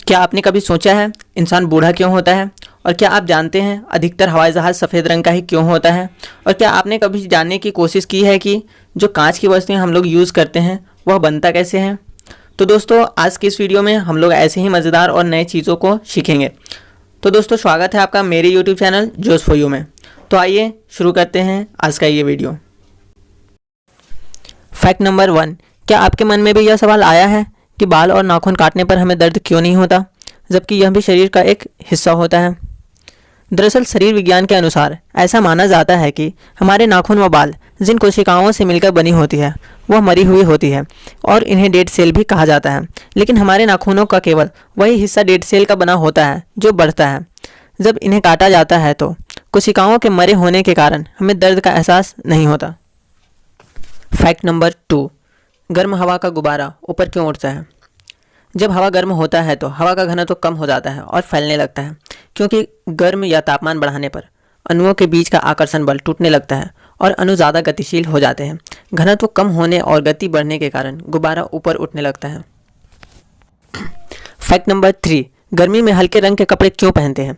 क्या आपने कभी सोचा है इंसान बूढ़ा क्यों होता है? और क्या आप जानते हैं अधिकतर हवाई जहाज़ सफ़ेद रंग का ही क्यों होता है? और क्या आपने कभी जानने की कोशिश की है कि जो कांच की वस्तुएं हम लोग यूज़ करते हैं वह बनता कैसे हैं? तो दोस्तों, आज की इस वीडियो में हम लोग ऐसे ही मज़ेदार और नए चीज़ों को सीखेंगे। तो दोस्तों, स्वागत है आपका मेरे यूट्यूब चैनल जोश फॉर यू में। तो आइए शुरू करते हैं आज का ये वीडियो। फैक्ट नंबर 1, क्या आपके मन में भी यह सवाल आया है कि बाल और नाखून काटने पर हमें दर्द क्यों नहीं होता, जबकि यह भी शरीर का एक हिस्सा होता है? दरअसल शरीर विज्ञान के अनुसार ऐसा माना जाता है कि हमारे नाखून व बाल जिन कोशिकाओं से मिलकर बनी होती है वह मरी हुई होती है और इन्हें डेड सेल भी कहा जाता है। लेकिन हमारे नाखूनों का केवल वही हिस्सा डेड सेल का बना होता है जो बढ़ता है। जब इन्हें काटा जाता है तो कोशिकाओं के मरे होने के कारण हमें दर्द का एहसास नहीं होता। फैक्ट नंबर 2, गर्म हवा का गुब्बारा ऊपर क्यों उठता है? जब हवा गर्म होता है तो हवा का घनत्व कम हो जाता है और फैलने लगता है, क्योंकि गर्म या तापमान बढ़ाने पर अणुओं के बीच का आकर्षण बल टूटने लगता है और अणु ज़्यादा गतिशील हो जाते हैं। घनत्व कम होने और गति बढ़ने के कारण गुब्बारा ऊपर उठने लगता है। फैक्ट नंबर 3, गर्मी में हल्के रंग के कपड़े क्यों पहनते हैं?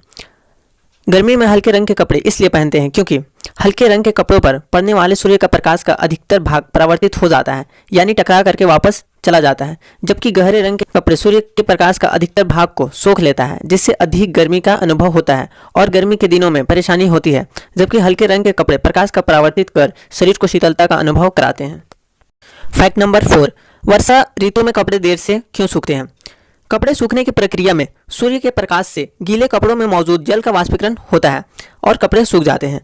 गर्मी में हल्के रंग के कपड़े इसलिए पहनते हैं क्योंकि हल्के रंग के कपड़ों पर पड़ने वाले सूर्य का प्रकाश का अधिकतर भाग परावर्तित हो जाता है, यानी टकरा करके वापस चला जाता है, जबकि गहरे रंग के कपड़े सूर्य के प्रकाश का अधिकतर भाग को सोख लेता है, जिससे अधिक गर्मी का अनुभव होता है और गर्मी के दिनों में परेशानी होती है। जबकि हल्के रंग के कपड़े प्रकाश का परावर्तित कर शरीर को शीतलता का अनुभव कराते हैं। फैक्ट नंबर 4, वर्षा ऋतु में कपड़े देर से क्यों सूखते हैं? कपड़े सूखने की प्रक्रिया में सूर्य के प्रकाश से गीले कपड़ों में मौजूद जल का वाष्पीकरण होता है और कपड़े सूख जाते हैं।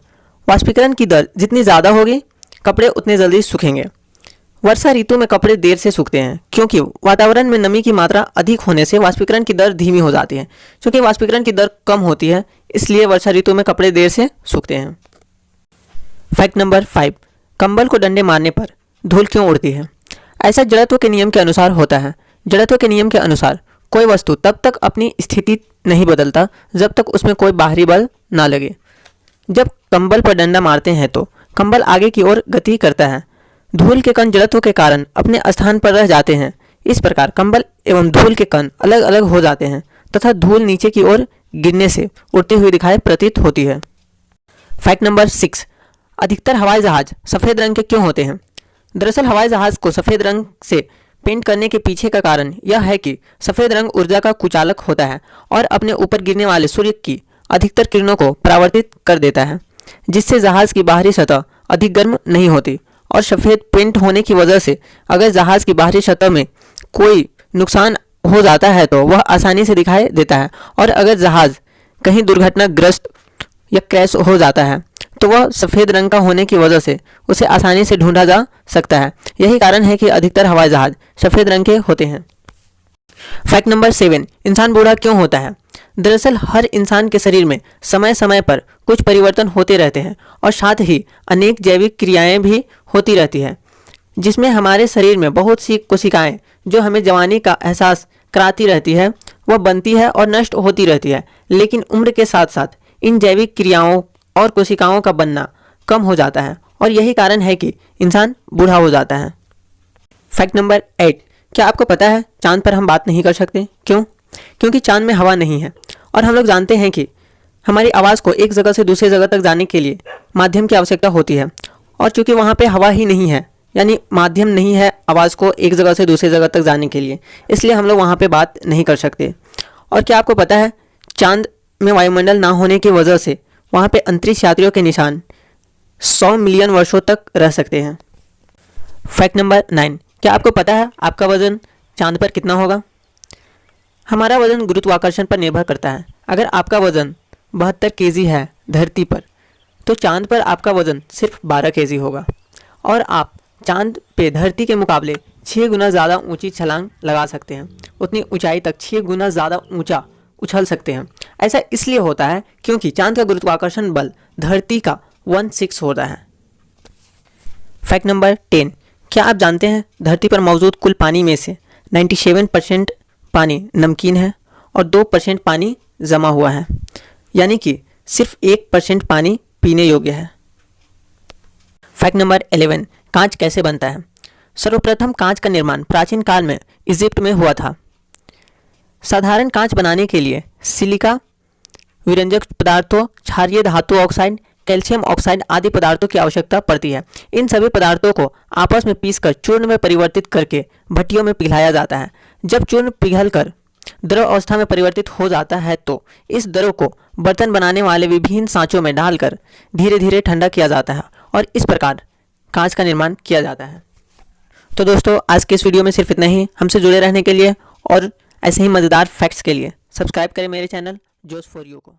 वाष्पीकरण की दर जितनी ज़्यादा होगी कपड़े उतने जल्दी सूखेंगे। वर्षा ऋतु में कपड़े देर से सूखते हैं क्योंकि वातावरण में नमी की मात्रा अधिक होने से वाष्पीकरण की दर धीमी हो जाती है। क्योंकि वाष्पीकरण की दर कम होती है, इसलिए वर्षा ऋतु में कपड़े देर से सूखते हैं। फैक्ट नंबर 5, कंबल को डंडे मारने पर धूल क्यों उड़ती है? ऐसा जड़त्व के नियम के अनुसार होता है। जड़त्व के नियम के अनुसार कोई वस्तु तब तक अपनी स्थिति नहीं बदलता जब तक उसमें कोई बाहरी बल ना लगे। जब कंबल पर डंडा मारते हैं तो कंबल आगे की ओर गति करता है। धूल के कण जड़त्व के कारण अपने स्थान पर रह जाते हैं। इस प्रकार कंबल एवं धूल के कण अलग अलग हो जाते हैं तथा धूल नीचे की ओर गिरने से उड़ती हुई दिखाई प्रतीत होती है। फैक्ट नंबर 6, अधिकतर हवाई जहाज सफ़ेद रंग के क्यों होते हैं? दरअसल हवाई जहाज को सफ़ेद रंग से पेंट करने के पीछे का कारण यह है कि सफ़ेद रंग ऊर्जा का कुचालक होता है और अपने ऊपर गिरने वाले सूर्य की अधिकतर किरणों को परावर्तित कर देता है, जिससे जहाज़ की बाहरी सतह अधिक गर्म नहीं होती। और सफ़ेद पेंट होने की वजह से अगर जहाज़ की बाहरी सतह में कोई नुकसान हो जाता है तो वह आसानी से दिखाई देता है, और अगर जहाज़ कहीं दुर्घटनाग्रस्त या क्रैश हो जाता है तो वह सफ़ेद रंग का होने की वजह से उसे आसानी से ढूंढा जा सकता है। यही कारण है कि अधिकतर हवाई जहाज सफ़ेद रंग के होते हैं। फैक्ट नंबर 7, इंसान बूढ़ा क्यों होता है? दरअसल हर इंसान के शरीर में समय समय पर कुछ परिवर्तन होते रहते हैं और साथ ही अनेक जैविक क्रियाएं भी होती रहती है, जिसमें हमारे शरीर में बहुत सी कोशिकाएं जो हमें जवानी का एहसास कराती रहती है वह बनती है और नष्ट होती रहती है। लेकिन उम्र के साथ साथ इन जैविक क्रियाओं और कोशिकाओं का बनना कम हो जाता है और यही कारण है कि इंसान बूढ़ा हो जाता है। फैक्ट नंबर 8, क्या आपको पता है चांद पर हम बात नहीं कर सकते? क्यों? क्योंकि चांद में हवा नहीं है और हम लोग जानते हैं कि हमारी आवाज़ को एक जगह से दूसरी जगह तक जाने के लिए माध्यम की आवश्यकता होती है, और चूंकि वहाँ पे हवा ही नहीं है यानी माध्यम नहीं है आवाज़ को एक जगह से दूसरी जगह तक जाने के लिए, इसलिए हम लोग वहाँ पे बात नहीं कर सकते। और क्या आपको पता है चांद में वायुमंडल ना होने की वजह से वहाँ पे अंतरिक्ष यात्रियों के निशान 100 मिलियन वर्षों तक रह सकते हैं। फैक्ट नंबर 9, क्या आपको पता है आपका वजन चांद पर कितना होगा? हमारा वजन गुरुत्वाकर्षण पर निर्भर करता है। अगर आपका वजन 72 केजी है धरती पर, तो चांद पर आपका वजन सिर्फ 12 केजी होगा, और आप चांद पे धरती के मुकाबले 6 गुना ज़्यादा ऊंची छलांग लगा सकते हैं। उतनी ऊंचाई तक 6 गुना ज़्यादा ऊंचा उछल सकते हैं। ऐसा इसलिए होता है क्योंकि चांद का गुरुत्वाकर्षण बल धरती का 1/6 होता है। फैक्ट नंबर 10, क्या आप जानते हैं धरती पर मौजूद कुल पानी में से 97% पानी नमकीन है और 2% पानी जमा हुआ है, यानी कि सिर्फ 1% पानी पीने योग्य है। फैक्ट नंबर 11, कांच कैसे बनता है? सर्वप्रथम कांच का निर्माण प्राचीन काल में इजिप्ट में हुआ था। साधारण कांच बनाने के लिए सिलिका, विरंजक पदार्थों, क्षारीय धातु ऑक्साइड, कैल्शियम ऑक्साइड आदि पदार्थों की आवश्यकता पड़ती है। इन सभी पदार्थों को आपस में पीसकर चूर्ण में परिवर्तित करके भट्टियों में पिघलाया जाता है। जब चूर्ण पिघलकर द्रव अवस्था में परिवर्तित हो जाता है तो इस द्रव को बर्तन बनाने वाले विभिन्न सांचों में डालकर धीरे धीरे ठंडा किया जाता है और इस प्रकार कांच का निर्माण किया जाता है। तो दोस्तों, आज के इस वीडियो में सिर्फ इतना ही। हमसे जुड़े रहने के लिए और ऐसे ही मज़ेदार फैक्ट्स के लिए सब्सक्राइब करें मेरे चैनल जोश फॉर यू को।